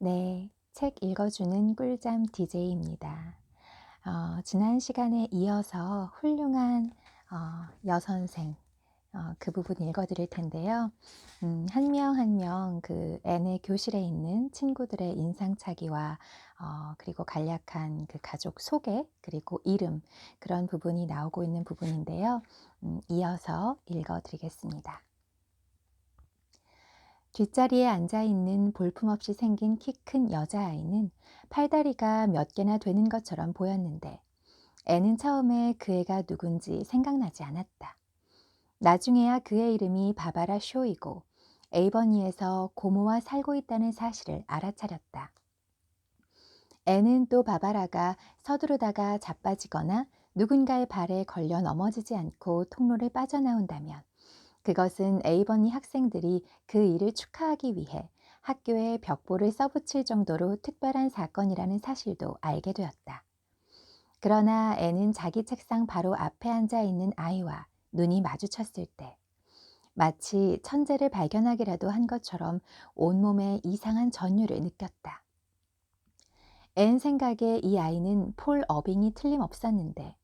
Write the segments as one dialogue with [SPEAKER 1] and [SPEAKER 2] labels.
[SPEAKER 1] 네, 책 읽어주는 꿀잠 DJ입니다. 지난 시간에 이어서 훌륭한 여선생 그 부분 읽어드릴 텐데요. 한 명 한 명 그 N의 교실에 있는 친구들의 인상착의와 그리고 간략한 그 가족 소개 그리고 이름 그런 부분이 나오고 있는 부분인데요. 이어서 읽어드리겠습니다. 뒷자리에 앉아있는 볼품없이 생긴 키 큰 여자아이는 팔다리가 몇 개나 되는 것처럼 보였는데 애는 처음에 그 애가 누군지 생각나지 않았다. 나중에야 그의 이름이 바바라 쇼이고 에이버니에서 고모와 살고 있다는 사실을 알아차렸다. 애는 또 바바라가 서두르다가 자빠지거나 누군가의 발에 걸려 넘어지지 않고 통로를 빠져나온다면 그것은 에이버니 학생들이 그 일을 축하하기 위해 학교에 벽보를 써붙일 정도로 특별한 사건이라는 사실도 알게 되었다. 그러나 애는 자기 책상 바로 앞에 앉아 있는 아이와 눈이 마주쳤을 때 마치 천재를 발견하기라도 한 것처럼 온몸에 이상한 전율을 느꼈다. 앤 생각에 이 아이는 폴 어빙이 틀림없었는데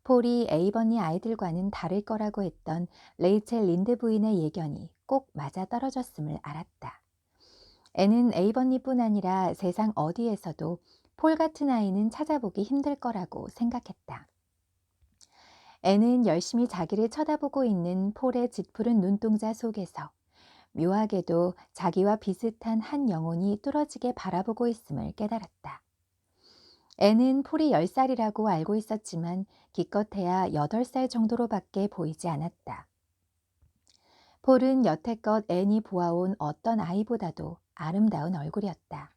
[SPEAKER 1] 폴이 에이버니 아이들과는 다를 거라고 했던 레이첼 린드 부인의 예견이 꼭 맞아떨어졌음을 알았다. 애는 에이버니뿐 아니라 세상 어디에서도 폴 같은 아이는 찾아보기 힘들 거라고 생각했다. 애는 열심히 자기를 쳐다보고 있는 폴의 짙푸른 눈동자 속에서 묘하게도 자기와 비슷한 한 영혼이 뚫어지게 바라보고 있음을 깨달았다. 애는 폴이 10살이라고 알고 있었지만 기껏해야 8살 정도로밖에 보이지 않았다. 폴은 여태껏 앤이 보아온 어떤 아이보다도 아름다운 얼굴이었다.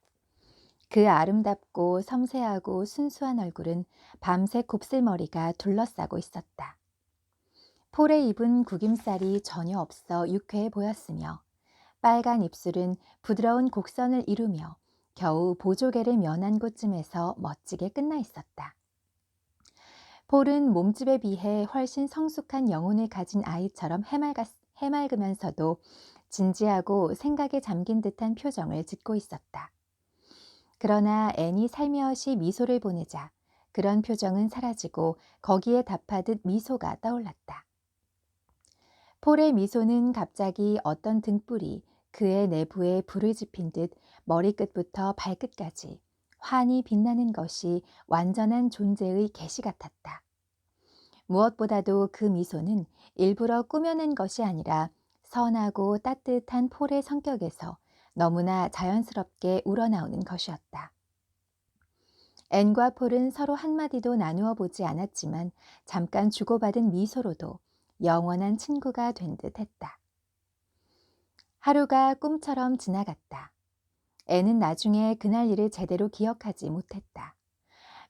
[SPEAKER 1] 그 아름답고 섬세하고 순수한 얼굴은 밤새 곱슬머리가 둘러싸고 있었다. 폴의 입은 구김살이 전혀 없어 유쾌해 보였으며 빨간 입술은 부드러운 곡선을 이루며 겨우 보조개를 면한 곳쯤에서 멋지게 끝나 있었다. 폴은 몸집에 비해 훨씬 성숙한 영혼을 가진 아이처럼 해맑으면서도 진지하고 생각에 잠긴 듯한 표정을 짓고 있었다. 그러나 앤이 살며시 미소를 보내자 그런 표정은 사라지고 거기에 답하듯 미소가 떠올랐다. 폴의 미소는 갑자기 어떤 등불이 그의 내부에 불을 지핀 듯 머리끝부터 발끝까지 환히 빛나는 것이 완전한 존재의 계시 같았다. 무엇보다도 그 미소는 일부러 꾸며낸 것이 아니라 선하고 따뜻한 폴의 성격에서 너무나 자연스럽게 우러나오는 것이었다. 앤과 폴은 서로 한마디도 나누어 보지 않았지만 잠깐 주고받은 미소로도 영원한 친구가 된 듯 했다. 하루가 꿈처럼 지나갔다. 앤은 나중에 그날 일을 제대로 기억하지 못했다.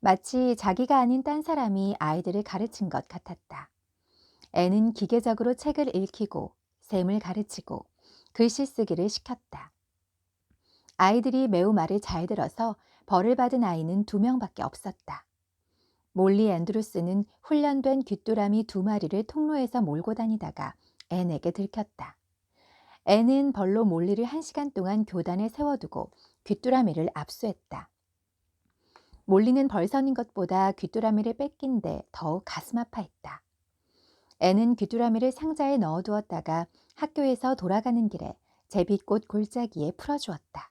[SPEAKER 1] 마치 자기가 아닌 딴 사람이 아이들을 가르친 것 같았다. 앤은 기계적으로 책을 읽히고 셈을 가르치고 글씨 쓰기를 시켰다. 아이들이 매우 말을 잘 들어서 벌을 받은 아이는 2명밖에 없었다. 몰리 앤드루스는 훈련된 귀뚜라미 2마리를 통로에서 몰고 다니다가 앤에게 들켰다. 앤은 벌로 몰리를 1시간 동안 교단에 세워두고 귀뚜라미를 압수했다. 몰리는 벌 서는 것보다 귀뚜라미를 뺏긴 데 더욱 가슴 아파했다. 앤은 귀뚜라미를 상자에 넣어두었다가 학교에서 돌아가는 길에 제비꽃 골짜기에 풀어주었다.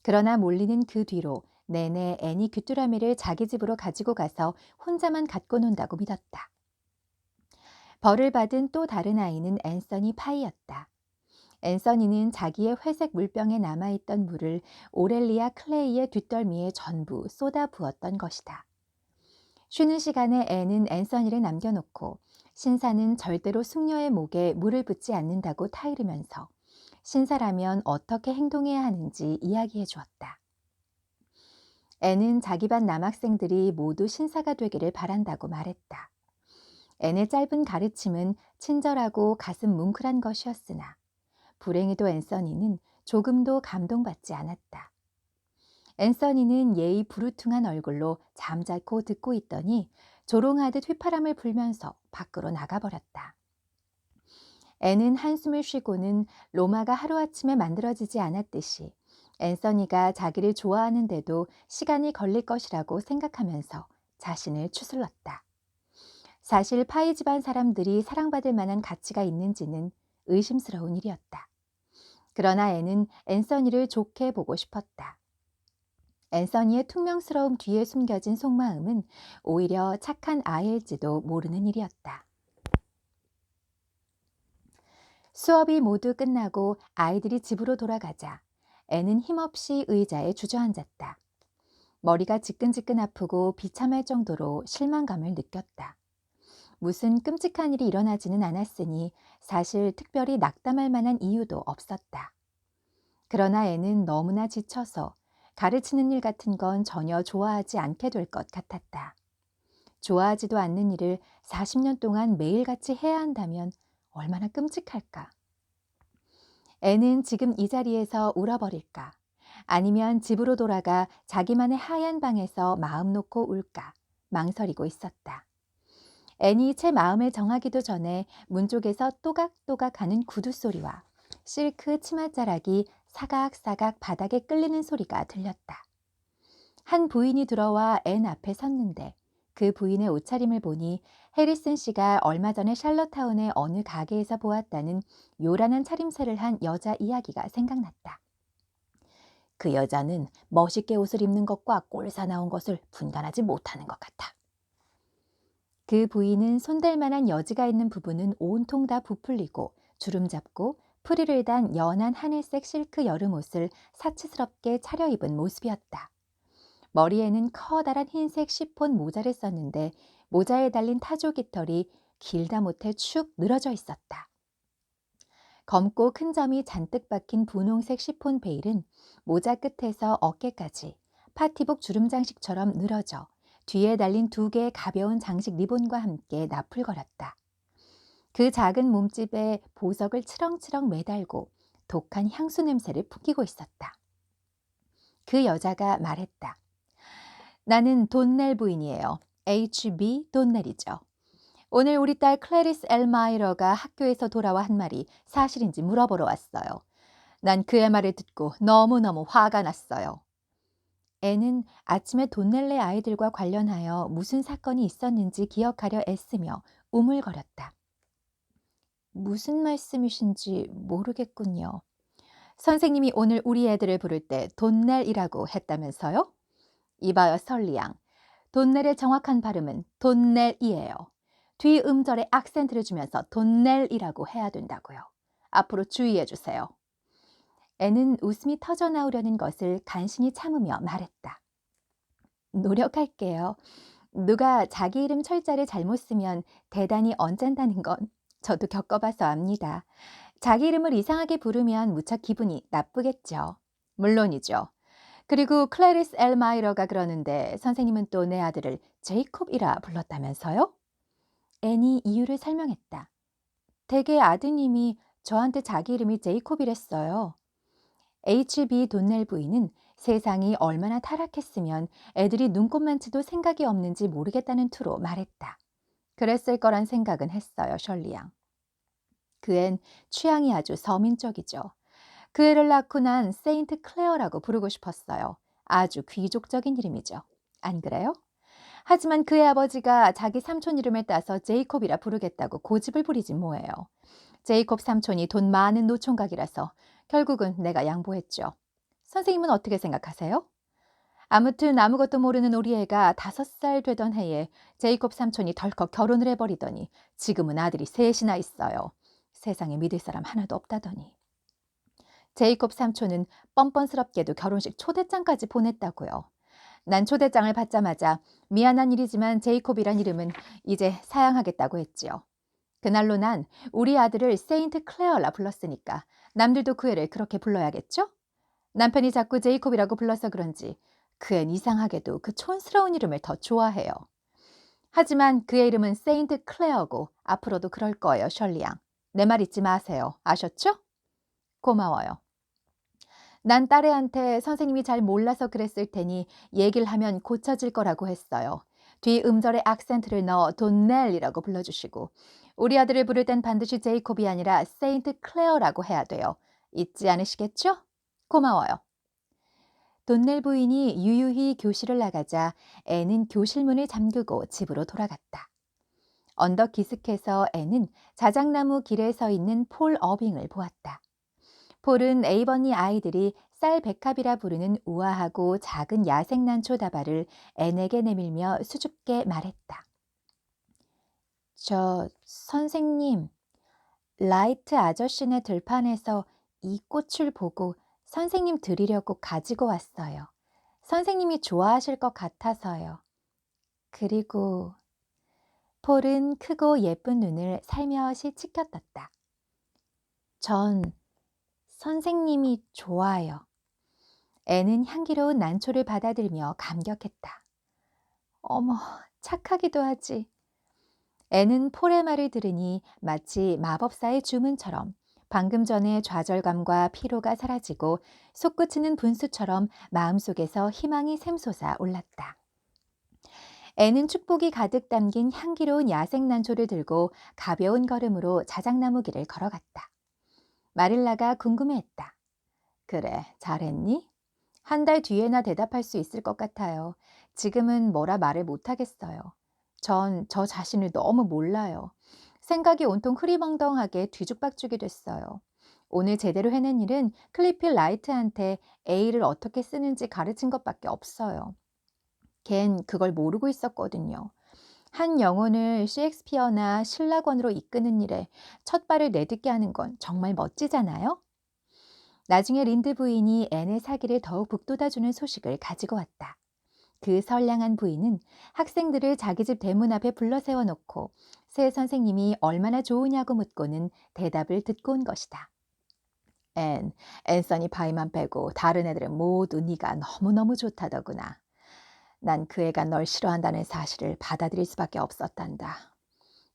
[SPEAKER 1] 그러나 몰리는 그 뒤로 내내 앤이 귀뚜라미를 자기 집으로 가지고 가서 혼자만 갖고 논다고 믿었다. 벌을 받은 또 다른 아이는 앤서니 파이였다. 앤서니는 자기의 회색 물병에 남아있던 물을 오렐리아 클레이의 뒷덜미에 전부 쏟아 부었던 것이다. 쉬는 시간에 앤은 앤서니를 남겨놓고 신사는 절대로 숙녀의 목에 물을 붓지 않는다고 타이르면서 신사라면 어떻게 행동해야 하는지 이야기해 주었다. 앤은 자기 반 남학생들이 모두 신사가 되기를 바란다고 말했다. 앤의 짧은 가르침은 친절하고 가슴 뭉클한 것이었으나 불행히도 앤서니는 조금도 감동받지 않았다. 앤서니는 예의 부르퉁한 얼굴로 잠자코 듣고 있더니 조롱하듯 휘파람을 불면서 밖으로 나가버렸다. 앤은 한숨을 쉬고는 로마가 하루아침에 만들어지지 않았듯이 앤서니가 자기를 좋아하는데도 시간이 걸릴 것이라고 생각하면서 자신을 추슬렀다. 사실 파이 집안 사람들이 사랑받을 만한 가치가 있는지는 의심스러운 일이었다. 그러나 애는 앤서니를 좋게 보고 싶었다. 앤서니의 퉁명스러움 뒤에 숨겨진 속마음은 오히려 착한 아이일지도 모르는 일이었다. 수업이 모두 끝나고 아이들이 집으로 돌아가자 애는 힘없이 의자에 주저앉았다. 머리가 지끈지끈 아프고 비참할 정도로 실망감을 느꼈다. 무슨 끔찍한 일이 일어나지는 않았으니 사실 특별히 낙담할 만한 이유도 없었다. 그러나 애는 너무나 지쳐서 가르치는 일 같은 건 전혀 좋아하지 않게 될 것 같았다. 좋아하지도 않는 일을 40년 동안 매일같이 해야 한다면 얼마나 끔찍할까. 애는 지금 이 자리에서 울어버릴까? 아니면 집으로 돌아가 자기만의 하얀 방에서 마음 놓고 울까? 망설이고 있었다. 애니 제 마음을 정하기도 전에 문 쪽에서 또각또각 하는 구두 소리와 실크 치맛자락이 사각사각 바닥에 끌리는 소리가 들렸다. 한 부인이 들어와 앤 앞에 섰는데 그 부인의 옷차림을 보니 해리슨 씨가 얼마 전에 샬럿타운의 어느 가게에서 보았다는 요란한 차림새를 한 여자 이야기가 생각났다. 그 여자는 멋있게 옷을 입는 것과 꼴사나운 것을 분간하지 못하는 것 같아. 그 부인은 손댈 만한 여지가 있는 부분은 온통 다 부풀리고 주름 잡고 프릴을 단 연한 하늘색 실크 여름옷을 사치스럽게 차려입은 모습이었다. 머리에는 커다란 흰색 시폰 모자를 썼는데 모자에 달린 타조 깃털이 길다 못해 축 늘어져 있었다. 검고 큰 점이 잔뜩 박힌 분홍색 시폰 베일은 모자 끝에서 어깨까지 파티복 주름 장식처럼 늘어져 뒤에 달린 두 개의 가벼운 장식 리본과 함께 나풀거렸다. 그 작은 몸집에 보석을 치렁치렁 매달고 독한 향수 냄새를 풍기고 있었다. 그 여자가 말했다. 나는 돈넬 부인이에요. HB 돈넬이죠. 오늘 우리 딸 클래리스 엘마이러가 학교에서 돌아와 한 말이 사실인지 물어보러 왔어요. 난 그의 말을 듣고 너무너무 화가 났어요. 애는 아침에 돈넬네 아이들과 관련하여 무슨 사건이 있었는지 기억하려 애쓰며 우물거렸다. 무슨 말씀이신지 모르겠군요. 선생님이 오늘 우리 애들을 부를 때 돈넬이라고 했다면서요? 이봐요, 설리양. 돈넬의 정확한 발음은 돈넬이에요. 뒤 음절에 악센트를 주면서 돈넬이라고 해야 된다고요. 앞으로 주의해 주세요. 애는 웃음이 터져나오려는 것을 간신히 참으며 말했다. 노력할게요. 누가 자기 이름 철자를 잘못 쓰면 대단히 언짢다는 건 저도 겪어봐서 압니다. 자기 이름을 이상하게 부르면 무척 기분이 나쁘겠죠. 물론이죠. 그리고 클래리스 엘마이러가 그러는데 선생님은 또 내 아들을 제이콥이라 불렀다면서요? 앤이 이유를 설명했다. 대개 아드님이 저한테 자기 이름이 제이콥이랬어요. HB 돈넬 부인은 세상이 얼마나 타락했으면 애들이 눈꼽만치도 생각이 없는지 모르겠다는 투로 말했다. 그랬을 거란 생각은 했어요, 셜리 양. 그 앤 취향이 아주 서민적이죠. 그 애를 낳고 난 세인트 클레어라고 부르고 싶었어요. 아주 귀족적인 이름이죠. 안 그래요? 하지만 그의 아버지가 자기 삼촌 이름을 따서 제이콥이라 부르겠다고 고집을 부리지 뭐예요. 제이콥 삼촌이 돈 많은 노총각이라서 결국은 내가 양보했죠. 선생님은 어떻게 생각하세요? 아무튼 아무것도 모르는 우리 애가 5살 되던 해에 제이콥 삼촌이 덜컥 결혼을 해버리더니 지금은 아들이 셋이나 있어요. 세상에 믿을 사람 하나도 없다더니. 제이콥 삼촌은 뻔뻔스럽게도 결혼식 초대장까지 보냈다고요. 난 초대장을 받자마자 미안한 일이지만 제이콥이란 이름은 이제 사양하겠다고 했지요. 그날로 난 우리 아들을 세인트 클레어라 불렀으니까 남들도 그 애를 그렇게 불러야겠죠? 남편이 자꾸 제이콥이라고 불러서 그런지 그 앤 이상하게도 그 촌스러운 이름을 더 좋아해요. 하지만 그의 이름은 세인트 클레어고 앞으로도 그럴 거예요, 셜리 양. 내 말 잊지 마세요. 아셨죠? 고마워요. 난 딸애한테 선생님이 잘 몰라서 그랬을 테니 얘기를 하면 고쳐질 거라고 했어요. 뒤 음절에 악센트를 넣어 돈넬이라고 불러주시고 우리 아들을 부를 땐 반드시 제이콥이 아니라 세인트 클레어라고 해야 돼요. 잊지 않으시겠죠? 고마워요. 돈넬 부인이 유유히 교실을 나가자 앤은 교실 문을 잠그고 집으로 돌아갔다. 언덕 기슭에서 앤은 자작나무 길에 서 있는 폴 어빙을 보았다. 폴은 에이버니 아이들이 쌀 백합이라 부르는 우아하고 작은 야생난초 다발을 앤에게 내밀며 수줍게 말했다. 선생님, 라이트 아저씨네 들판에서 이 꽃을 보고 선생님 드리려고 가지고 왔어요. 선생님이 좋아하실 것 같아서요. 그리고 폴은 크고 예쁜 눈을 살며시 치켜떴다. 전 선생님이 좋아요. 애는 향기로운 난초를 받아들며 감격했다. 어머, 착하기도 하지. 애는 폴의 말을 들으니 마치 마법사의 주문처럼 방금 전의 좌절감과 피로가 사라지고 솟구치는 분수처럼 마음속에서 희망이 샘솟아 올랐다. 애는 축복이 가득 담긴 향기로운 야생난초를 들고 가벼운 걸음으로 자작나무 길을 걸어갔다. 마릴라가 궁금해했다. 그래, 잘했니? 한 달 뒤에나 대답할 수 있을 것 같아요. 지금은 뭐라 말을 못하겠어요. 전 저 자신을 너무 몰라요. 생각이 온통 흐리멍덩하게 뒤죽박죽이 됐어요. 오늘 제대로 해낸 일은 클리필 라이트한테 A를 어떻게 쓰는지 가르친 것밖에 없어요. 걘 그걸 모르고 있었거든요. 한 영혼을 셰익스피어나 신라권으로 이끄는 일에 첫 발을 내딛게 하는 건 정말 멋지잖아요? 나중에 린드 부인이 앤의 사기를 더욱 북돋아주는 소식을 가지고 왔다. 그 선량한 부인은 학생들을 자기 집 대문 앞에 불러 세워놓고 새 선생님이 얼마나 좋으냐고 묻고는 대답을 듣고 온 것이다. 앤서니 파이만 빼고 다른 애들은 모두 네가 너무너무 좋다더구나. 난 그 애가 널 싫어한다는 사실을 받아들일 수밖에 없었단다.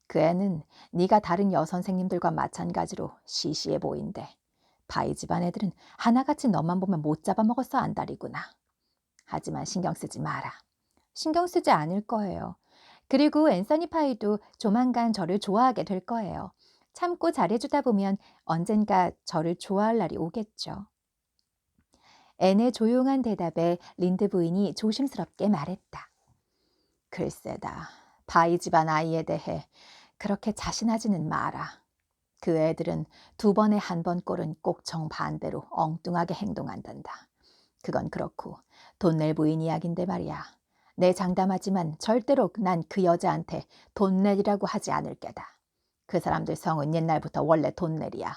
[SPEAKER 1] 그 애는 네가 다른 여선생님들과 마찬가지로 시시해 보인대. 바이 집안 애들은 하나같이 너만 보면 못 잡아먹었어 안달이구나. 하지만 신경 쓰지 마라. 신경 쓰지 않을 거예요. 그리고 앤서니 파이도 조만간 저를 좋아하게 될 거예요. 참고 잘해주다 보면 언젠가 저를 좋아할 날이 오겠죠. 앤의 조용한 대답에 린드 부인이 조심스럽게 말했다. 글쎄다. 바이 집안 아이에 대해 그렇게 자신하지는 마라. 그 애들은 두 번에 한 번 꼴은 꼭 정반대로 엉뚱하게 행동한단다. 그건 그렇고 돈 낼 부인 이야긴데 말이야. 내 장담하지만 절대로 난 그 여자한테 돈 낼이라고 하지 않을 게다. 그 사람들 성은 옛날부터 원래 돈 낼이야.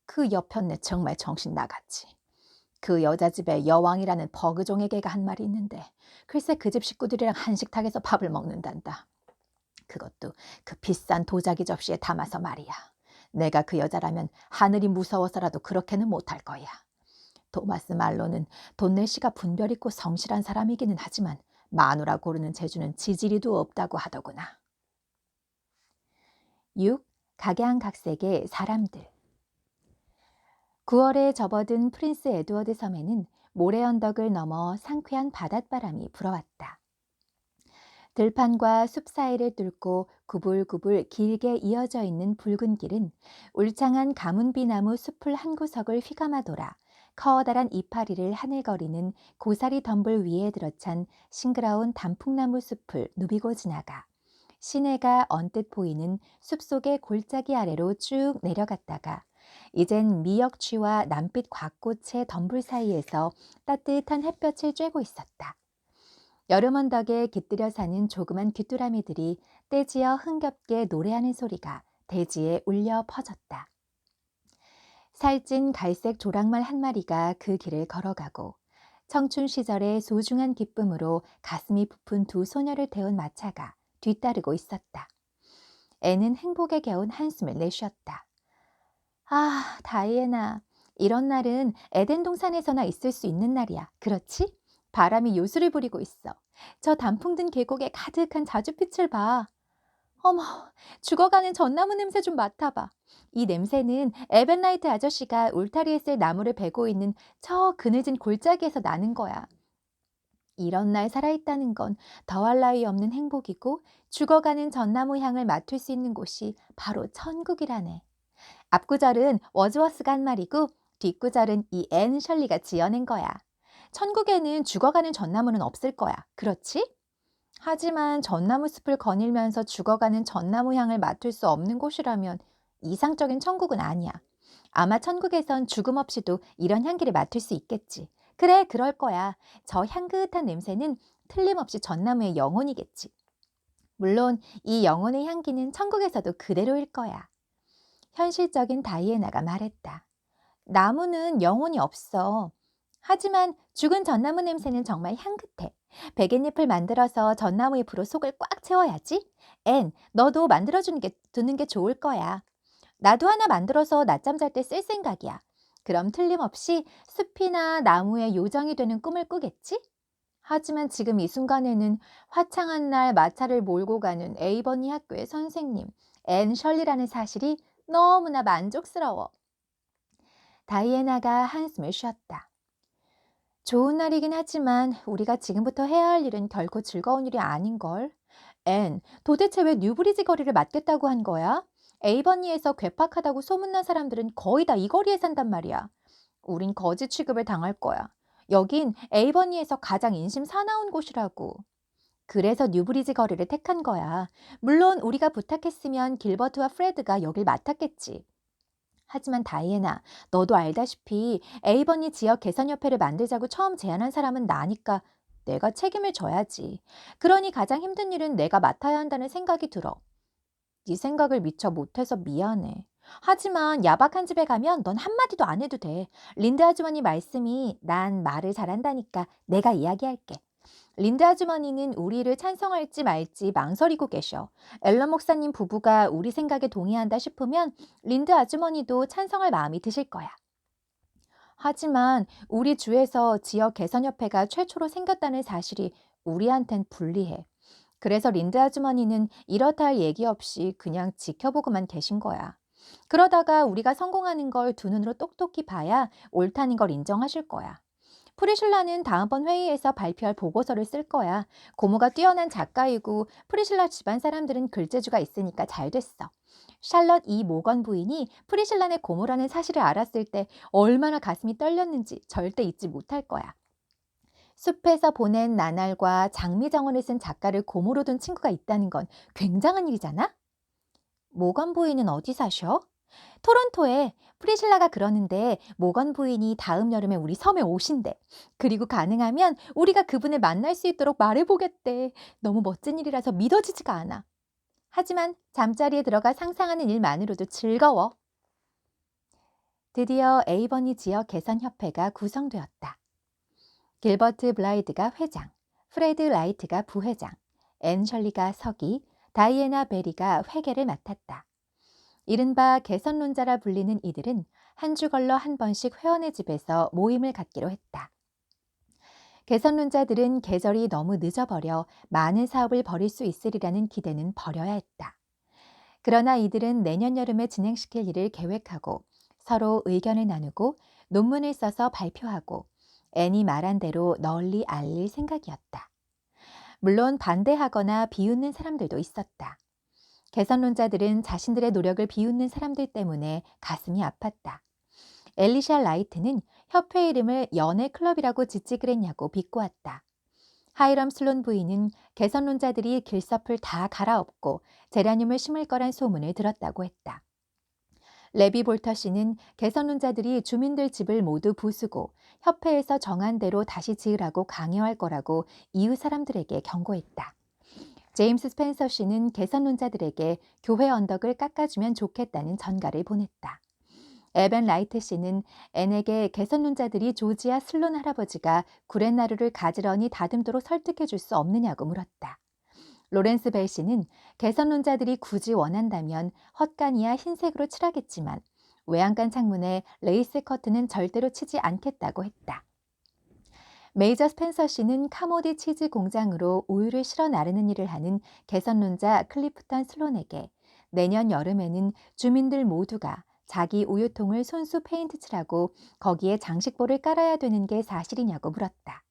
[SPEAKER 1] 그 여편네 정말 정신 나갔지. 그 여자 집에 여왕이라는 버그종의 개가 한 마리 있는데 글쎄 그 집 식구들이랑 한식탁에서 밥을 먹는단다. 그것도 그 비싼 도자기 접시에 담아서 말이야. 내가 그 여자라면 하늘이 무서워서라도 그렇게는 못할 거야. 토마스 말로는 돈넬 씨가 분별 있고 성실한 사람이기는 하지만 마누라 고르는 재주는 지지리도 없다고 하더구나. 6. 각양각색의 사람들. 9월에 접어든 프린스 에드워드 섬에는 모래 언덕을 넘어 상쾌한 바닷바람이 불어왔다. 들판과 숲 사이를 뚫고 구불구불 길게 이어져 있는 붉은 길은 울창한 가문비나무 숲을 한 구석을 휘감아 돌아 커다란 이파리를 하늘거리는 고사리 덤불 위에 들어찬 싱그러운 단풍나무 숲을 누비고 지나가 시내가 언뜻 보이는 숲속의 골짜기 아래로 쭉 내려갔다가 이젠 미역취와 남빛 곽꽃의 덤불 사이에서 따뜻한 햇볕을 쬐고 있었다. 여름 언덕에 깃들여 사는 조그만 귀뚜라미들이 떼지어 흥겹게 노래하는 소리가 대지에 울려 퍼졌다. 살찐 갈색 조랑말 한 마리가 그 길을 걸어가고 청춘 시절의 소중한 기쁨으로 가슴이 부푼 두 소녀를 태운 마차가 뒤따르고 있었다. 애는 행복에 겨운 한숨을 내쉬었다. 아, 다이애나. 이런 날은 에덴 동산에서나 있을 수 있는 날이야. 그렇지? 바람이 요술을 부리고 있어. 저 단풍 든 계곡에 가득한 자주빛을 봐. 어머, 죽어가는 전나무 냄새 좀 맡아봐. 이 냄새는 에벤라이트 아저씨가 울타리에 쓸 나무를 베고 있는 저 그늘진 골짜기에서 나는 거야. 이런 날 살아있다는 건 더할 나위 없는 행복이고 죽어가는 전나무 향을 맡을 수 있는 곳이 바로 천국이라네. 앞구절은 워즈워스가 한 말이고 뒷구절은 이 앤 셜리가 지어낸 거야. 천국에는 죽어가는 전나무는 없을 거야. 그렇지? 하지만 전나무 숲을 거닐면서 죽어가는 전나무 향을 맡을 수 없는 곳이라면 이상적인 천국은 아니야. 아마 천국에선 죽음 없이도 이런 향기를 맡을 수 있겠지. 그래, 그럴 거야. 저 향긋한 냄새는 틀림없이 전나무의 영혼이겠지. 물론 이 영혼의 향기는 천국에서도 그대로일 거야. 현실적인 다이애나가 말했다. 나무는 영혼이 없어. 하지만 죽은 전나무 냄새는 정말 향긋해. 백엔잎을 만들어서 전나무 잎으로 속을 꽉 채워야지. 앤, 너도 두는 게 좋을 거야. 나도 하나 만들어서 낮잠 잘 때 쓸 생각이야. 그럼 틀림없이 숲이나 나무의 요정이 되는 꿈을 꾸겠지? 하지만 지금 이 순간에는 화창한 날 마차를 몰고 가는 에이버니 학교의 선생님, 앤 셜리라는 사실이 너무나 만족스러워. 다이애나가 한숨을 쉬었다. 좋은 날이긴 하지만 우리가 지금부터 해야 할 일은 결코 즐거운 일이 아닌걸. 앤, 도대체 왜 뉴브리지 거리를 맡겠다고 한 거야? 에이버니에서 괴팍하다고 소문난 사람들은 거의 다 이 거리에 산단 말이야. 우린 거지 취급을 당할 거야. 여긴 에이버니에서 가장 인심 사나운 곳이라고. 그래서 뉴브리지 거리를 택한 거야. 물론 우리가 부탁했으면 길버트와 프레드가 여길 맡았겠지. 하지만 다이애나, 너도 알다시피 에이버니 지역 개선협회를 만들자고 처음 제안한 사람은 나니까 내가 책임을 져야지. 그러니 가장 힘든 일은 내가 맡아야 한다는 생각이 들어. 네 생각을 미처 못해서 미안해. 하지만 야박한 집에 가면 넌 한마디도 안 해도 돼. 린드 아주머니 말씀이 난 말을 잘한다니까 내가 이야기할게. 린드 아주머니는 우리를 찬성할지 말지 망설이고 계셔. 앨런 목사님 부부가 우리 생각에 동의한다 싶으면 린드 아주머니도 찬성할 마음이 드실 거야. 하지만 우리 주에서 지역 개선협회가 최초로 생겼다는 사실이 우리한텐 불리해. 그래서 린드 아주머니는 이렇다 할 얘기 없이 그냥 지켜보고만 계신 거야. 그러다가 우리가 성공하는 걸 두 눈으로 똑똑히 봐야 옳다는 걸 인정하실 거야. 프리실라는 다음번 회의에서 발표할 보고서를 쓸 거야. 고모가 뛰어난 작가이고 프리실라 집안 사람들은 글재주가 있으니까 잘 됐어. 샬럿 이 모건 부인이 프리실라의 고모라는 사실을 알았을 때 얼마나 가슴이 떨렸는지 절대 잊지 못할 거야. 숲에서 보낸 나날과 장미정원을 쓴 작가를 고모로 둔 친구가 있다는 건 굉장한 일이잖아? 모건 부인은 어디 사셔? 토론토에. 프리실라가 그러는데 모건 부인이 다음 여름에 우리 섬에 오신대. 그리고 가능하면 우리가 그분을 만날 수 있도록 말해보겠대. 너무 멋진 일이라서 믿어지지가 않아. 하지만 잠자리에 들어가 상상하는 일만으로도 즐거워. 드디어 에이버니 지역 개선협회가 구성되었다. 길버트 블라이드가 회장, 프레드 라이트가 부회장, 앤 셜리가 서기, 다이애나 베리가 회계를 맡았다. 이른바 개선론자라 불리는 이들은 한 주 걸러 한 번씩 회원의 집에서 모임을 갖기로 했다. 개선론자들은 계절이 너무 늦어버려 많은 사업을 벌일 수 있으리라는 기대는 버려야 했다. 그러나 이들은 내년 여름에 진행시킬 일을 계획하고 서로 의견을 나누고 논문을 써서 발표하고 앤이 말한 대로 널리 알릴 생각이었다. 물론 반대하거나 비웃는 사람들도 있었다. 개선론자들은 자신들의 노력을 비웃는 사람들 때문에 가슴이 아팠다. 엘리샤 라이트는 협회 이름을 연애클럽이라고 짓지 그랬냐고 비꼬았다. 하이럼 슬론 부인은 개선론자들이 길섭을 다 갈아엎고 제라늄을 심을 거란 소문을 들었다고 했다. 레비 볼터 씨는 개선론자들이 주민들 집을 모두 부수고 협회에서 정한 대로 다시 지으라고 강요할 거라고 이웃 사람들에게 경고했다. 제임스 스펜서 씨는 개선론자들에게 교회 언덕을 깎아주면 좋겠다는 전가를 보냈다. 에벤 라이트 씨는 앤에게 개선론자들이 조지아 슬론 할아버지가 구렛나루를 가지런히 다듬도록 설득해 줄 수 없느냐고 물었다. 로렌스 벨 씨는 개선론자들이 굳이 원한다면 헛간이야 흰색으로 칠하겠지만 외양간 창문에 레이스 커튼은 절대로 치지 않겠다고 했다. 메이저 스펜서 씨는 카모디 치즈 공장으로 우유를 실어 나르는 일을 하는 개선론자 클리프턴 슬론에게 내년 여름에는 주민들 모두가 자기 우유통을 손수 페인트 칠하고 거기에 장식볼을 깔아야 되는 게 사실이냐고 물었다.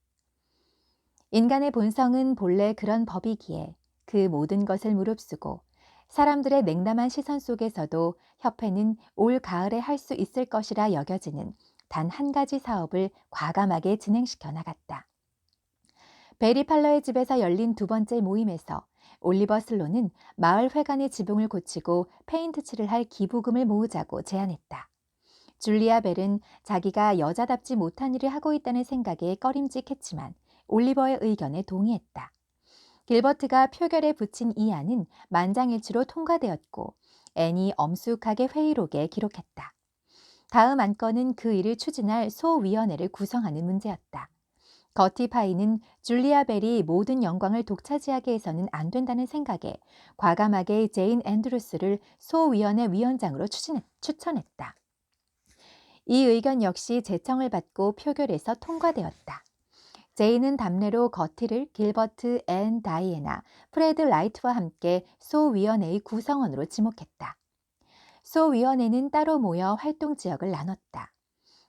[SPEAKER 1] 인간의 본성은 본래 그런 법이기에 그 모든 것을 무릅쓰고 사람들의 냉담한 시선 속에서도 협회는 올 가을에 할 수 있을 것이라 여겨지는 단 한 가지 사업을 과감하게 진행시켜 나갔다. 베리 팔러의 집에서 열린 두 번째 모임에서 올리버 슬로는 마을 회관의 지붕을 고치고 페인트 칠을 할 기부금을 모으자고 제안했다. 줄리아 벨은 자기가 여자답지 못한 일을 하고 있다는 생각에 꺼림직했지만 올리버의 의견에 동의했다. 길버트가 표결에 붙인 이 안은 만장일치로 통과되었고 앤이 엄숙하게 회의록에 기록했다. 다음 안건은 그 일을 추진할 소위원회를 구성하는 문제였다. 거티 파이는 줄리아 벨이 모든 영광을 독차지하게 해서는 안 된다는 생각에 과감하게 제인 앤드루스를 소위원회 위원장으로 추천했다. 이 의견 역시 제청을 받고 표결에서 통과되었다. 제인은 답례로 거티를 길버트, 앤, 다이애나, 프레드 라이트와 함께 소위원회의 구성원으로 지목했다. 소위원회는 따로 모여 활동 지역을 나눴다.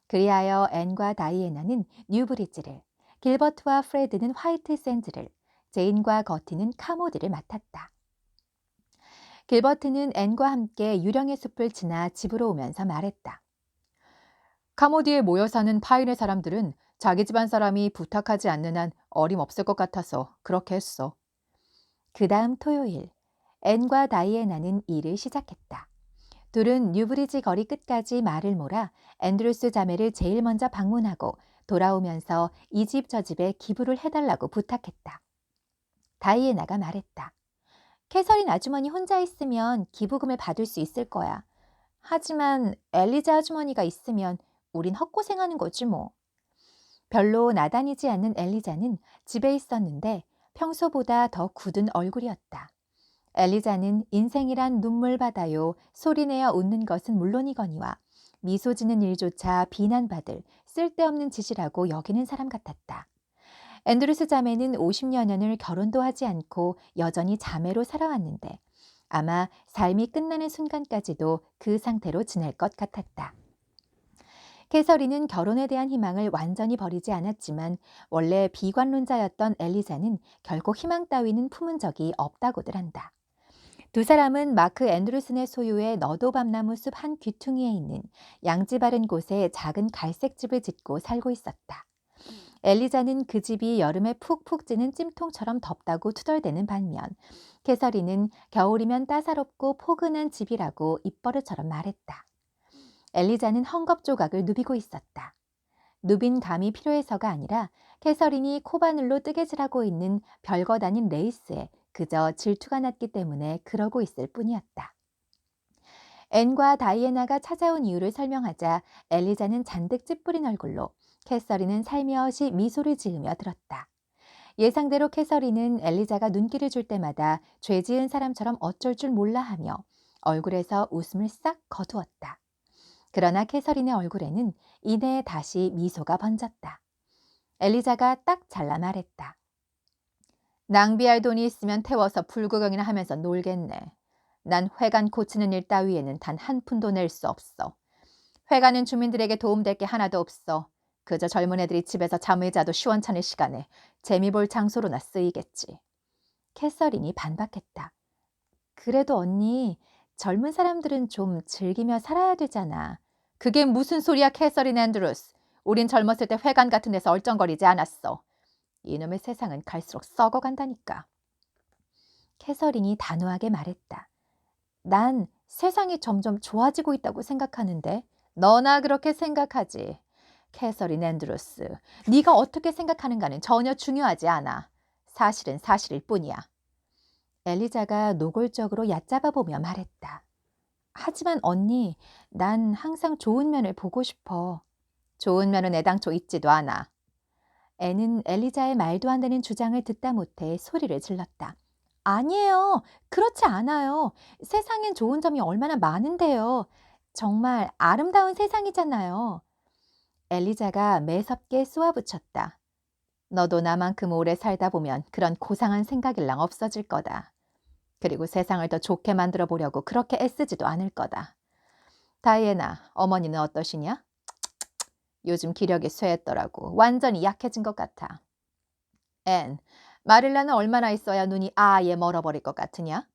[SPEAKER 1] 그리하여 앤과 다이애나는 뉴브리지를, 길버트와 프레드는 화이트 샌즈를, 제인과 거티는 카모디를 맡았다. 길버트는 앤과 함께 유령의 숲을 지나 집으로 오면서 말했다. 카모디에 모여 사는 파인의 사람들은 자기 집안 사람이 부탁하지 않는 한 어림없을 것 같아서 그렇게 했어. 그 다음 토요일, 앤과 다이애나는 일을 시작했다. 둘은 뉴브리지 거리 끝까지 말을 몰아 앤드루스 자매를 제일 먼저 방문하고 돌아오면서 이 집 저 집에 기부를 해달라고 부탁했다. 다이애나가 말했다. 캐서린 아주머니 혼자 있으면 기부금을 받을 수 있을 거야. 하지만 엘리자 아주머니가 있으면 우린 헛고생하는 거지 뭐. 별로 나다니지 않는 엘리자는 집에 있었는데 평소보다 더 굳은 얼굴이었다. 엘리자는 인생이란 눈물바다요 소리내어 웃는 것은 물론이거니와 미소 지는 일조차 비난받을 쓸데없는 짓이라고 여기는 사람 같았다. 앤드루스 자매는 50여 년을 결혼도 하지 않고 여전히 자매로 살아왔는데 아마 삶이 끝나는 순간까지도 그 상태로 지낼 것 같았다. 캐서린은 결혼에 대한 희망을 완전히 버리지 않았지만 원래 비관론자였던 엘리자는 결국 희망 따위는 품은 적이 없다고들 한다. 두 사람은 마크 앤드루슨의 소유의 너도밤나무 숲 한 귀퉁이에 있는 양지 바른 곳에 작은 갈색 집을 짓고 살고 있었다. 엘리자는 그 집이 여름에 푹푹 찌는 찜통처럼 덥다고 투덜대는 반면 캐서린은 겨울이면 따사롭고 포근한 집이라고 입버릇처럼 말했다. 엘리자는 헝겊 조각을 누비고 있었다. 누빈 감이 필요해서가 아니라 캐서린이 코바늘로 뜨개질하고 있는 별것 아닌 레이스에 그저 질투가 났기 때문에 그러고 있을 뿐이었다. 앤과 다이애나가 찾아온 이유를 설명하자 엘리자는 잔뜩 찌푸린 얼굴로 캐서린은 살며시 미소를 지으며 들었다. 예상대로 캐서린은 엘리자가 눈길을 줄 때마다 죄 지은 사람처럼 어쩔 줄 몰라 하며 얼굴에서 웃음을 싹 거두었다. 그러나 캐서린의 얼굴에는 이내 다시 미소가 번졌다. 엘리자가 딱 잘라 말했다. 낭비할 돈이 있으면 태워서 불구경이나 하면서 놀겠네. 난 회관 고치는 일 따위에는 단 한 푼도 낼 수 없어. 회관은 주민들에게 도움될 게 하나도 없어. 그저 젊은 애들이 집에서 잠을 자도 시원찮을 시간에 재미 볼 장소로나 쓰이겠지. 캐서린이 반박했다. 그래도 언니, 젊은 사람들은 좀 즐기며 살아야 되잖아. 그게 무슨 소리야, 캐서린 앤드루스. 우린 젊었을 때 회관 같은 데서 얼쩡거리지 않았어. 이놈의 세상은 갈수록 썩어간다니까. 캐서린이 단호하게 말했다. 난 세상이 점점 좋아지고 있다고 생각하는데 너나 그렇게 생각하지. 캐서린 앤드루스, 네가 어떻게 생각하는가는 전혀 중요하지 않아. 사실은 사실일 뿐이야. 엘리자가 노골적으로 얕잡아보며 말했다. 하지만 언니, 난 항상 좋은 면을 보고 싶어. 좋은 면은 애당초 있지도 않아. 애는 엘리자의 말도 안 되는 주장을 듣다 못해 소리를 질렀다. 아니에요. 그렇지 않아요. 세상엔 좋은 점이 얼마나 많은데요. 정말 아름다운 세상이잖아요. 엘리자가 매섭게 쏘아붙였다. 너도 나만큼 오래 살다 보면 그런 고상한 생각일랑 없어질 거다. 그리고 세상을 더 좋게 만들어 보려고 그렇게 애쓰지도 않을 거다. 다이애나, 어머니는 어떠시냐? 요즘 기력이 쇠했더라고. 완전히 약해진 것 같아. 앤, 마릴라는 얼마나 있어야 눈이 아예 멀어버릴 것 같으냐?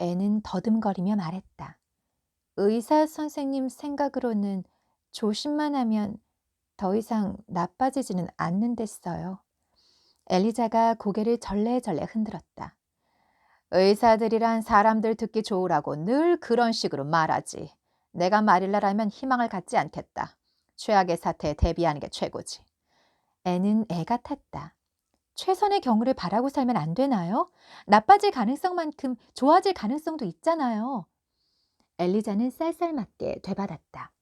[SPEAKER 1] 앤은 더듬거리며 말했다. 의사 선생님 생각으로는 조심만 하면 더 이상 나빠지지는 않는댔어요. 엘리자가 고개를 절레절레 흔들었다. 의사들이란 사람들 듣기 좋으라고 늘 그런 식으로 말하지. 내가 마릴라라면 희망을 갖지 않겠다. 최악의 사태에 대비하는 게 최고지. 애는 애 같았다. 최선의 경우를 바라고 살면 안 되나요? 나빠질 가능성만큼 좋아질 가능성도 있잖아요. 엘리자는 쌀쌀맞게 되받았다.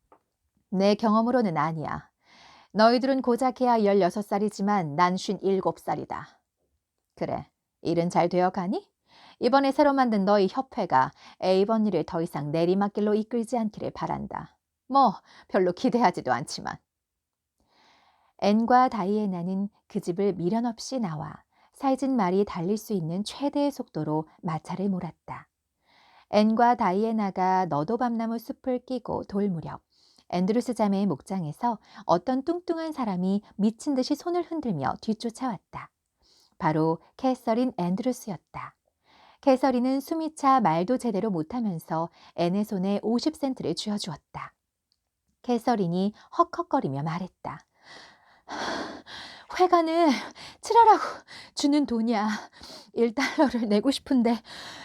[SPEAKER 1] 내 경험으로는 아니야. 너희들은 고작해야 16살이지만 난 57살이다. 그래, 일은 잘 되어가니? 이번에 새로 만든 너희 협회가 에이번 일을 더 이상 내리막길로 이끌지 않기를 바란다. 뭐 별로 기대하지도 않지만. 앤과 다이애나는 그 집을 미련 없이 나와 살진 말이 달릴 수 있는 최대의 속도로 마차를 몰았다. 앤과 다이애나가 너도밤나무 숲을 끼고 돌 무렵 앤드루스 자매의 목장에서 어떤 뚱뚱한 사람이 미친 듯이 손을 흔들며 뒤쫓아왔다. 바로 캐서린 앤드루스였다. 캐서린은 숨이 차 말도 제대로 못하면서 앤의 손에 50센트를 쥐어주었다. 캐서린이 헉헉거리며 말했다. 회관을 칠하라고 주는 돈이야. 1달러를 내고 싶은데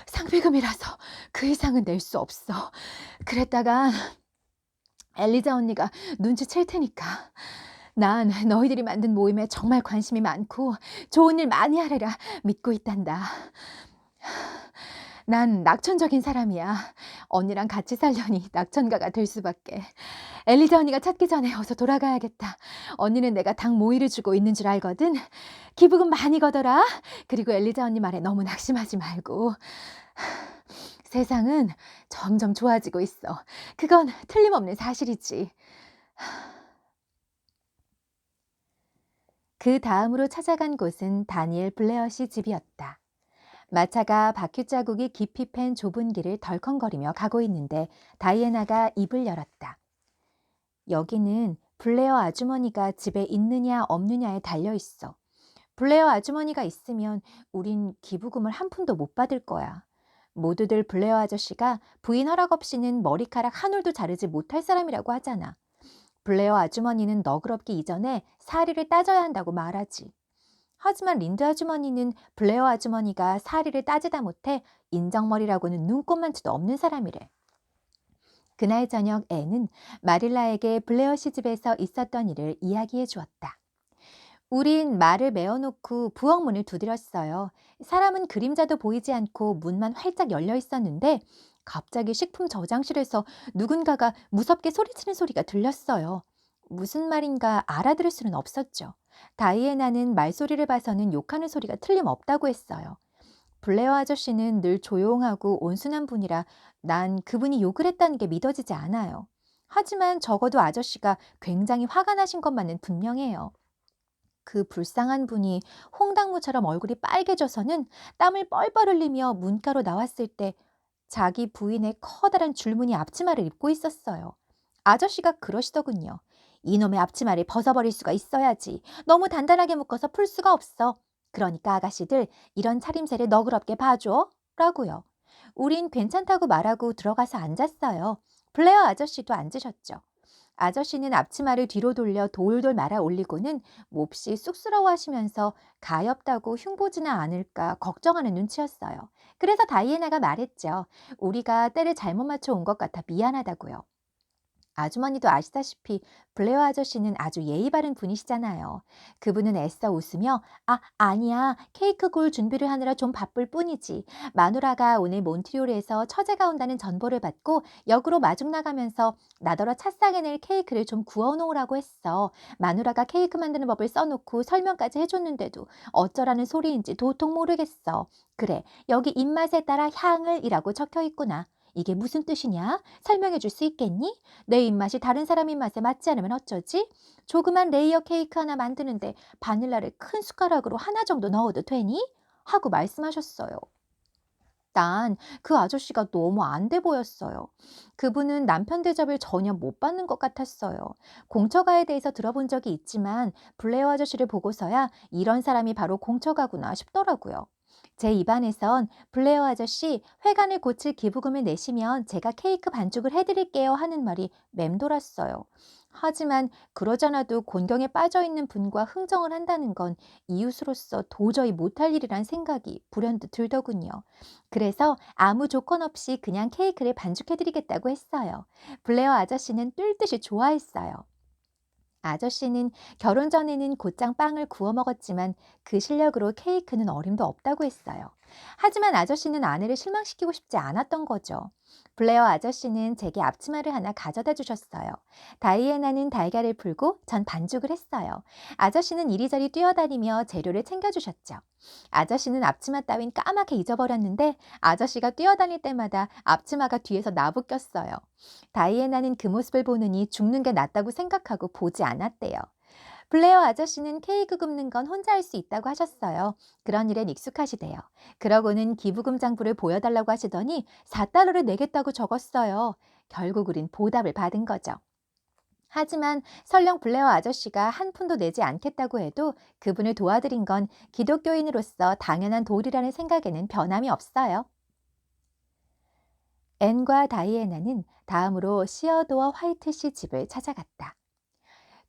[SPEAKER 1] 상비금이라서 그 이상은 낼 수 없어. 그랬다간 엘리자 언니가 눈치챌 테니까. 난 너희들이 만든 모임에 정말 관심이 많고 좋은 일 많이 하리라 믿고 있단다. 난 낙천적인 사람이야. 언니랑 같이 살려니 낙천가가 될 수밖에. 엘리자 언니가 찾기 전에 어서 돌아가야겠다. 언니는 내가 당 모이를 주고 있는 줄 알거든. 기부금 많이 거더라. 그리고 엘리자 언니 말에 너무 낙심하지 말고. 세상은 점점 좋아지고 있어. 그건 틀림없는 사실이지. 그 다음으로 찾아간 곳은 다니엘 블레어씨 집이었다. 마차가 바퀴 자국이 깊이 팬 좁은 길을 덜컹거리며 가고 있는데 다이애나가 입을 열었다. 여기는 블레어 아주머니가 집에 있느냐 없느냐에 달려 있어. 블레어 아주머니가 있으면 우린 기부금을 한 푼도 못 받을 거야. 모두들 블레어 아저씨가 부인 허락 없이는 머리카락 한 올도 자르지 못할 사람이라고 하잖아. 블레어 아주머니는 너그럽기 이전에 사리를 따져야 한다고 말하지. 하지만 린드 아주머니는 블레어 아주머니가 사리를 따지다 못해 인정머리라고는 눈꼽만치도 없는 사람이래. 그날 저녁 앤은 마릴라에게 블레어 씨 집에서 있었던 일을 이야기해 주었다. 우린 말을 메어놓고 부엌문을 두드렸어요. 사람은 그림자도 보이지 않고 문만 활짝 열려 있었는데 갑자기 식품 저장실에서 누군가가 무섭게 소리치는 소리가 들렸어요. 무슨 말인가 알아들을 수는 없었죠. 다이애나는 말소리를 봐서는 욕하는 소리가 틀림없다고 했어요. 블레어 아저씨는 늘 조용하고 온순한 분이라 난 그분이 욕을 했다는 게 믿어지지 않아요. 하지만 적어도 아저씨가 굉장히 화가 나신 것만은 분명해요. 그 불쌍한 분이 홍당무처럼 얼굴이 빨개져서는 땀을 뻘뻘 흘리며 문가로 나왔을 때 자기 부인의 커다란 줄무늬 앞치마를 입고 있었어요. 아저씨가 그러시더군요. 이놈의 앞치마를 벗어버릴 수가 있어야지. 너무 단단하게 묶어서 풀 수가 없어. 그러니까 아가씨들 이런 차림새를 너그럽게 봐줘. 라고요. 우린 괜찮다고 말하고 들어가서 앉았어요. 블레어 아저씨도 앉으셨죠. 아저씨는 앞치마를 뒤로 돌려 돌돌 말아 올리고는 몹시 쑥스러워하시면서 가엾다고 흉보지는 않을까 걱정하는 눈치였어요. 그래서 다이애나가 말했죠. 우리가 때를 잘못 맞춰 온 것 같아 미안하다고요. 아주머니도 아시다시피 블레어 아저씨는 아주 예의 바른 분이시잖아요. 그분은 애써 웃으며 아니야. 케이크 구울 준비를 하느라 좀 바쁠 뿐이지. 마누라가 오늘 몬트리올에서 처제가 온다는 전보를 받고 역으로 마중 나가면서 나더러 찻상에 낼 케이크를 좀 구워 놓으라고 했어. 마누라가 케이크 만드는 법을 써놓고 설명까지 해줬는데도 어쩌라는 소리인지 도통 모르겠어. 그래, 여기 입맛에 따라 향을 이라고 적혀 있구나. 이게 무슨 뜻이냐? 설명해 줄 수 있겠니? 내 입맛이 다른 사람 입맛에 맞지 않으면 어쩌지? 조그만 레이어 케이크 하나 만드는데 바닐라를 큰 숟가락으로 하나 정도 넣어도 되니? 하고 말씀하셨어요. 난 그 아저씨가 너무 안 돼 보였어요. 그분은 남편 대접을 전혀 못 받는 것 같았어요. 공처가에 대해서 들어본 적이 있지만 블레어 아저씨를 보고서야 이런 사람이 바로 공처가구나 싶더라고요. 제 입안에선 블레어 아저씨 회관을 고칠 기부금을 내시면 제가 케이크 반죽을 해드릴게요 하는 말이 맴돌았어요. 하지만 그러잖아도 곤경에 빠져 있는 분과 흥정을 한다는 건 이웃으로서 도저히 못할 일이란 생각이 불현듯 들더군요. 그래서 아무 조건 없이 그냥 케이크를 반죽해드리겠다고 했어요. 블레어 아저씨는 뛸 듯이 좋아했어요. 아저씨는 결혼 전에는 곧장 빵을 구워 먹었지만 그 실력으로 케이크는 어림도 없다고 했어요. 하지만 아저씨는 아내를 실망시키고 싶지 않았던 거죠. 블레어 아저씨는 제게 앞치마를 하나 가져다 주셨어요. 다이애나는 달걀을 풀고 전 반죽을 했어요. 아저씨는 이리저리 뛰어다니며 재료를 챙겨주셨죠. 아저씨는 앞치마 따윈 까맣게 잊어버렸는데 아저씨가 뛰어다닐 때마다 앞치마가 뒤에서 나부꼈어요. 다이애나는 그 모습을 보느니 죽는 게 낫다고 생각하고 보지 않았대요. 블레어 아저씨는 케이크 굽는 건 혼자 할 수 있다고 하셨어요. 그런 일엔 익숙하시대요. 그러고는 기부금 장부를 보여달라고 하시더니 4달러를 내겠다고 적었어요. 결국 우린 보답을 받은 거죠. 하지만 설령 블레어 아저씨가 한 푼도 내지 않겠다고 해도 그분을 도와드린 건 기독교인으로서 당연한 도리라는 생각에는 변함이 없어요. 앤과 다이애나는 다음으로 시어도어 화이트 씨 집을 찾아갔다.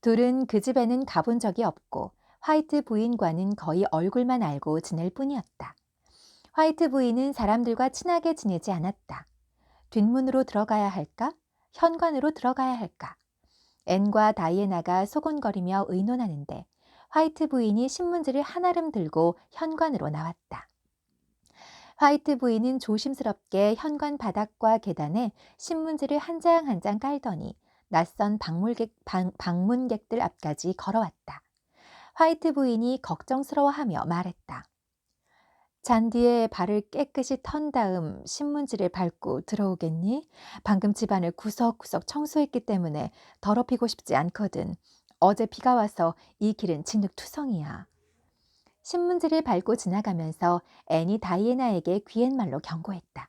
[SPEAKER 1] 둘은 그 집에는 가본 적이 없고 화이트 부인과는 거의 얼굴만 알고 지낼 뿐이었다. 화이트 부인은 사람들과 친하게 지내지 않았다. 뒷문으로 들어가야 할까? 현관으로 들어가야 할까? 앤과 다이애나가 소곤거리며 의논하는데 화이트 부인이 신문지를 한아름 들고 현관으로 나왔다. 화이트 부인은 조심스럽게 현관 바닥과 계단에 신문지를 한 장 한 장 깔더니 낯선 방문객들 앞까지 걸어왔다. 화이트 부인이 걱정스러워하며 말했다. 잔디에 발을 깨끗이 턴 다음 신문지를 밟고 들어오겠니? 방금 집안을 구석구석 청소했기 때문에 더럽히고 싶지 않거든. 어제 비가 와서 이 길은 진흙투성이야. 신문지를 밟고 지나가면서 앤이 다이애나에게 귀옛말로 경고했다.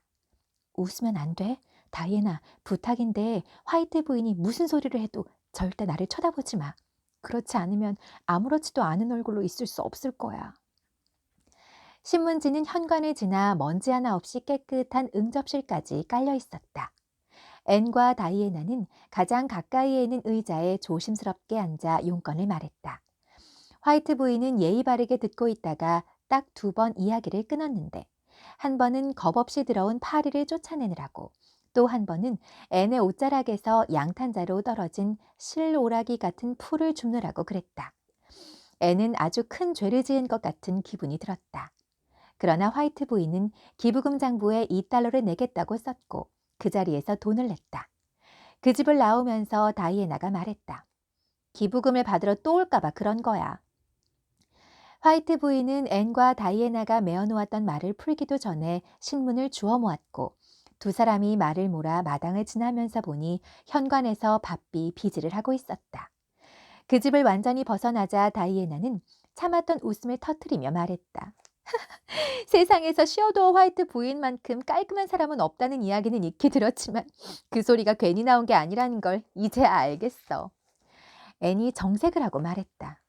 [SPEAKER 1] 웃으면 안 돼. 다이애나, 부탁인데 화이트 부인이 무슨 소리를 해도 절대 나를 쳐다보지 마. 그렇지 않으면 아무렇지도 않은 얼굴로 있을 수 없을 거야. 신문지는 현관을 지나 먼지 하나 없이 깨끗한 응접실까지 깔려 있었다. 앤과 다이애나는 가장 가까이에 있는 의자에 조심스럽게 앉아 용건을 말했다. 화이트 부인은 예의 바르게 듣고 있다가 딱 2번 이야기를 끊었는데 한 번은 겁없이 들어온 파리를 쫓아내느라고 또 한 번은 앤의 옷자락에서 양탄자로 떨어진 실오라기 같은 풀을 줍느라고 그랬다. 앤은 아주 큰 죄를 지은 것 같은 기분이 들었다. 그러나 화이트 부인은 기부금 장부에 2달러를 내겠다고 썼고 그 자리에서 돈을 냈다. 그 집을 나오면서 다이애나가 말했다. 기부금을 받으러 또 올까봐 그런 거야. 화이트 부인은 앤과 다이애나가 메어놓았던 말을 풀기도 전에 신문을 주워 모았고 두 사람이 말을 몰아 마당을 지나면서 보니 현관에서 바삐 비질을 하고 있었다. 그 집을 완전히 벗어나자 다이애나는 참았던 웃음을 터뜨리며 말했다. 세상에서 시어도어 화이트 부인만큼 깔끔한 사람은 없다는 이야기는 익히 들었지만 그 소리가 괜히 나온 게 아니라는 걸 이제야 알겠어. 앤이 정색을 하고 말했다.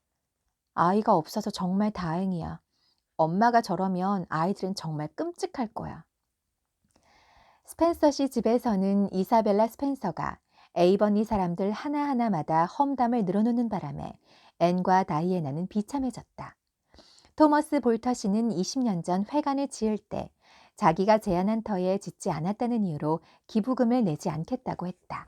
[SPEAKER 1] 아이가 없어서 정말 다행이야. 엄마가 저러면 아이들은 정말 끔찍할 거야. 스펜서 씨 집에서는 이사벨라 스펜서가 에이버니 사람들 하나하나마다 험담을 늘어놓는 바람에 앤과 다이애나는 비참해졌다. 토머스 볼터 씨는 20년 전 회관을 지을 때 자기가 제안한 터에 짓지 않았다는 이유로 기부금을 내지 않겠다고 했다.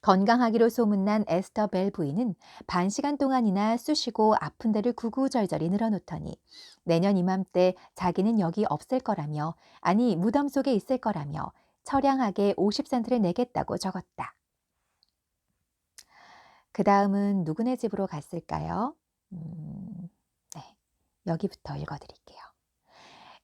[SPEAKER 1] 건강하기로 소문난 에스터 벨 부인은 반 시간 동안이나 쑤시고 아픈 데를 구구절절히 늘어놓더니 내년 이맘때 자기는 여기 없을 거라며 아니 무덤 속에 있을 거라며 처량하게 50센트를 내겠다고 적었다. 그 다음은 누구네 집으로 갔을까요? 네, 여기부터 읽어드릴게요.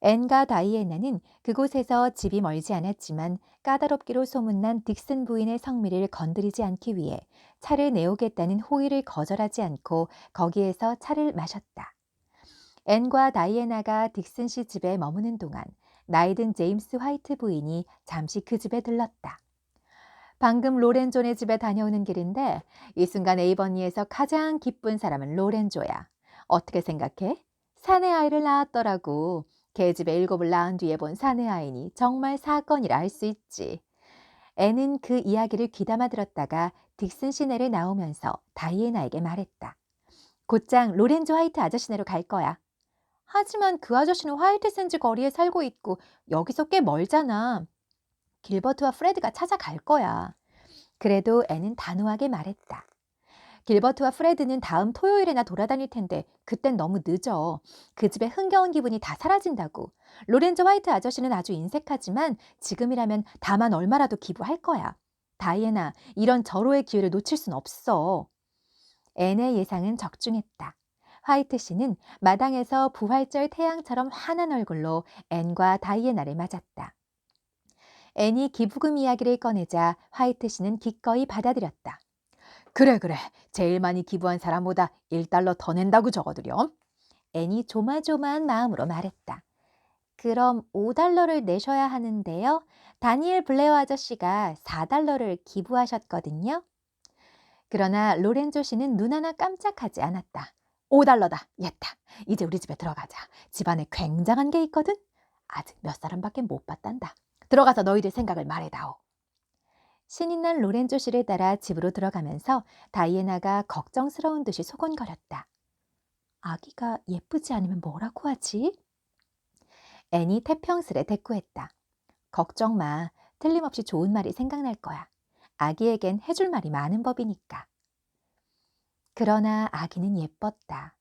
[SPEAKER 1] 앤과 다이애나는 그곳에서 집이 멀지 않았지만 까다롭기로 소문난 딕슨 부인의 성미를 건드리지 않기 위해 차를 내오겠다는 호의를 거절하지 않고 거기에서 차를 마셨다. 앤과 다이애나가 딕슨 씨 집에 머무는 동안 나이든 제임스 화이트 부인이 잠시 그 집에 들렀다. 방금 로렌존의 집에 다녀오는 길인데 이 순간 에이버니에서 가장 기쁜 사람은 로렌조야. 어떻게 생각해? 사내 아이를 낳았더라고. 걔 집에 7을 낳은 뒤에 본 사내 아이니 정말 사건이라 할 수 있지. 앤은 그 이야기를 귀담아 들었다가 딕슨 시내를 나오면서 다이애나에게 말했다. 곧장 로렌조 화이트 아저씨네로 갈 거야. 하지만 그 아저씨는 화이트 샌즈 거리에 살고 있고 여기서 꽤 멀잖아. 길버트와 프레드가 찾아갈 거야. 그래도 앤은 단호하게 말했다. 길버트와 프레드는 다음 토요일에나 돌아다닐 텐데 그땐 너무 늦어. 그 집의 흥겨운 기분이 다 사라진다고. 로렌조 화이트 아저씨는 아주 인색하지만 지금이라면 다만 얼마라도 기부할 거야. 다이애나, 이런 절호의 기회를 놓칠 순 없어. 앤의 예상은 적중했다. 화이트 씨는 마당에서 부활절 태양처럼 환한 얼굴로 앤과 다이애나를 맞았다. 앤이 기부금 이야기를 꺼내자 화이트 씨는 기꺼이 받아들였다. 그래, 그래. 제일 많이 기부한 사람보다 1달러 더 낸다고 적어드렴. 앤이 조마조마한 마음으로 말했다. 그럼 5달러를 내셔야 하는데요. 다니엘 블레어 아저씨가 4달러를 기부하셨거든요. 그러나 로렌조 씨는 눈 하나 깜짝하지 않았다. 5달러다. 옛다. 이제 우리 집에 들어가자. 집안에 굉장한 게 있거든. 아직 몇 사람밖에 못 봤단다. 들어가서 너희들 생각을 말해다오. 신이 난 로렌조 씨를 따라 집으로 들어가면서 다이애나가 걱정스러운 듯이 소곤거렸다. 아기가 예쁘지 않으면 뭐라고 하지? 앤이 태평스레 대꾸했다. 걱정 마. 틀림없이 좋은 말이 생각날 거야. 아기에겐 해줄 말이 많은 법이니까. 그러나 아기는 예뻤다.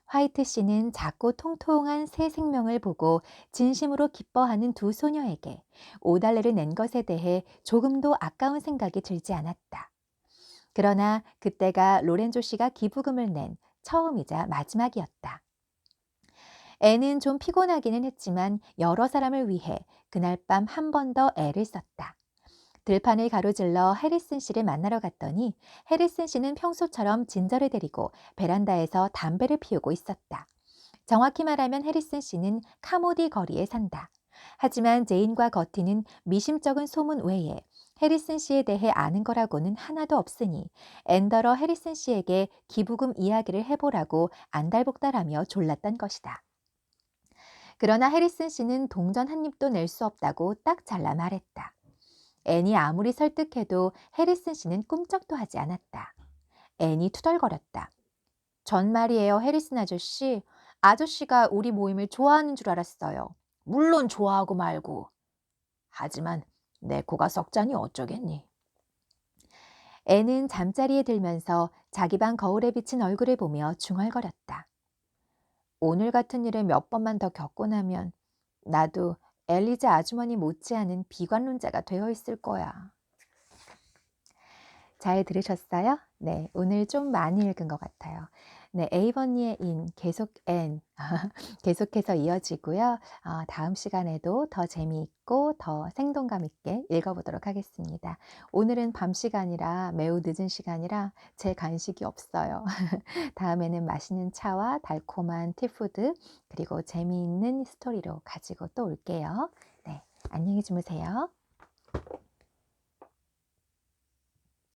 [SPEAKER 1] 화이트 씨는 작고 통통한 새 생명을 보고 진심으로 기뻐하는 두 소녀에게 5달러를 낸 것에 대해 조금도 아까운 생각이 들지 않았다. 그러나 그때가 로렌조 씨가 기부금을 낸 처음이자 마지막이었다. 애는 좀 피곤하기는 했지만 여러 사람을 위해 그날 밤 한 번 더 애를 썼다. 들판을 가로질러 해리슨 씨를 만나러 갔더니 해리슨 씨는 평소처럼 진저를 데리고 베란다에서 담배를 피우고 있었다. 정확히 말하면 해리슨 씨는 카모디 거리에 산다. 하지만 제인과 거티는 미심쩍은 소문 외에 해리슨 씨에 대해 아는 거라고는 하나도 없으니 앤더러 해리슨 씨에게 기부금 이야기를 해보라고 안달복달하며 졸랐단 것이다. 그러나 해리슨 씨는 동전 한 입도 낼 수 없다고 딱 잘라 말했다. 앤이 아무리 설득해도 해리슨 씨는 꿈쩍도 하지 않았다. 앤이 투덜거렸다. 전 말이에요, 해리슨 아저씨. 아저씨가 우리 모임을 좋아하는 줄 알았어요. 물론 좋아하고 말고. 하지만 내 코가 석자니 어쩌겠니. 앤은 잠자리에 들면서 자기 방 거울에 비친 얼굴을 보며 중얼거렸다. 오늘 같은 일을 몇 번만 더 겪고 나면 나도 엘리자 아주머니 못지않은 비관론자가 되어 있을 거야. 잘 들으셨어요? 네, 오늘 좀 많이 읽은 것 같아요. 네, 에이버니의 인, 계속 앤, 계속해서 이어지고요. 다음 시간에도 더 재미있고 더 생동감 있게 읽어보도록 하겠습니다. 오늘은 밤 시간이라 매우 늦은 시간이라 제 간식이 없어요. 다음에는 맛있는 차와 달콤한 티푸드 그리고 재미있는 스토리로 가지고 또 올게요. 네, 안녕히 주무세요.